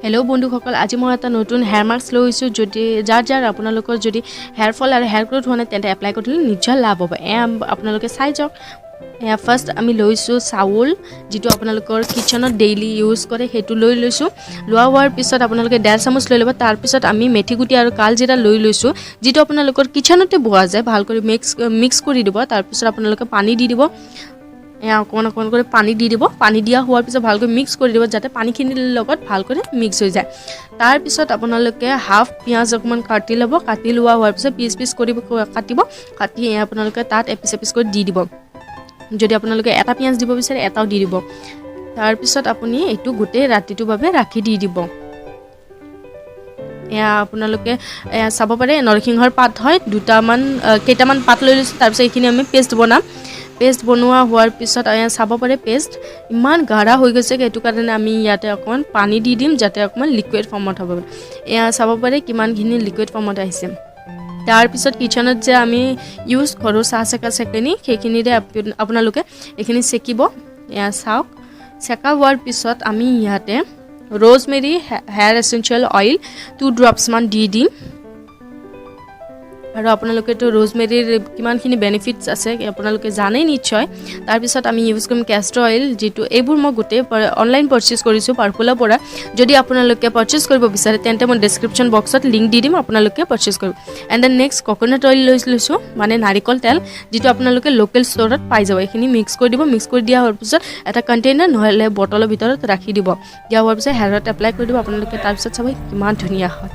Hello' বন্ধুসকল, আজি মই এটা নতুন হেয়াৰ মাস্ক লৈ আহিছোঁ। যদি যাৰ আপোনালোকৰ যদি হেয়াৰ ফল আৰু হেয়াৰ গ্ৰোথ হোৱা নাই তেন্তে এপ্লাই কৰিলে নিশ্চয় লাভ হ'ব। আপোনালোকে চাই যাওক। ফাৰ্ষ্ট আমি লৈছোঁ চাউল, যিটো আপোনালোকৰ কিটচেনত ডেইলি ইউজ কৰে সেইটো লৈছোঁ। লোৱা হোৱাৰ পিছত আপোনালোকে 1.5 চামুচ লৈ ল'ব। তাৰপিছত আমি মেথিগুটি আৰু কালজিৰা লৈছোঁ, যিটো আপোনালোকৰ কিটচেনতে পোৱা যায়। ভালকৈ মিক্স কৰি দিব। তাৰপিছত আপোনালোকে পানী দি দিব। অকণমান কৰি পানী দি দিব। পানী দিয়া হোৱাৰ পিছত ভালকৈ মিক্স কৰি দিব, যাতে পানীখিনিৰ লগত ভালকৈ মিক্স হৈ যায়। তাৰপিছত আপোনালোকে হাফ পিঁয়াজ অকণমান কাটি ল'ব। কাটি লোৱা হোৱাৰ পিছত পিচ কাটিব। কাটি আপোনালোকে তাত এপিচ কৰি দি দিব। যদি আপোনালোকে এটা পিঁয়াজ দিব বিচাৰে এটাও দি দিব। তাৰপিছত আপুনি এইটো গোটেই ৰাতিটোৰ বাবে ৰাখি দি দিব। আপোনালোকে চাব পাৰে নৰসিংহৰ পাত হয়, কেইটামান পাত লৈ লৈছোঁ। তাৰপিছত এইখিনি আমি পেষ্ট বনাম। পেষ্ট বনোৱা হোৱাৰ পিছত চাব পাৰে পেষ্ট ইমান গাঢ়া হৈ গৈছে। সেইটো কাৰণে আমি ইয়াতে অকণমান পানী দি দিম, যাতে অকণমান লিকুইড ফৰ্মত হ'ব। চাব পাৰে কিমানখিনি লিকুইড ফৰ্মত আহিছে। তাৰপিছত কিটচেনত যে আমি ইউজ কৰোঁ চাহ চেকা চেকনি, সেইখিনিৰে আপোনালোকে এইখিনি চেকিব। চাওক, চেকা হোৱাৰ পিছত আমি ইয়াতে rosemary হেয়াৰ এচেঞ্চিয়েল অইল 2 ড্ৰপছমান দি দিম। আৰু আপোনালোকেতো rosemary কিমানখিনি বেনিফিটছ আছে আপোনালোকে জানেই নিশ্চয়। তাৰপিছত আমি ইউজ কৰিম কেষ্ট্ৰ অইল, যিটো এইবোৰ মই গোটেই অনলাইন পাৰ্চেছ কৰিছোঁ পাৰ্পুলৰ পৰা। যদি আপোনালোকে পাৰ্চেছ কৰিব বিচাৰে তেন্তে মই ডেছক্ৰিপশ্যন বক্সত লিংক দি দিম, আপোনালোকে পাৰ্চেছ কৰিব। And then next coconut oil লৈছোঁ, মানে নাৰিকল তেল, যিটো আপোনালোকে লোকেল ষ্ট'ৰত পাই যাব। এইখিনি মিক্স কৰি দিব। মিক্স কৰি দিয়া হোৱাৰ পিছত এটা কণ্টেইনাৰ নহ'লে বটলৰ ভিতৰত ৰাখি দিব। দিয়া হোৱাৰ পিছত হেয়াৰত এপ্লাই কৰি দিব আপোনালোকে। তাৰপিছত চাব কিমান ধুনীয়া হয়।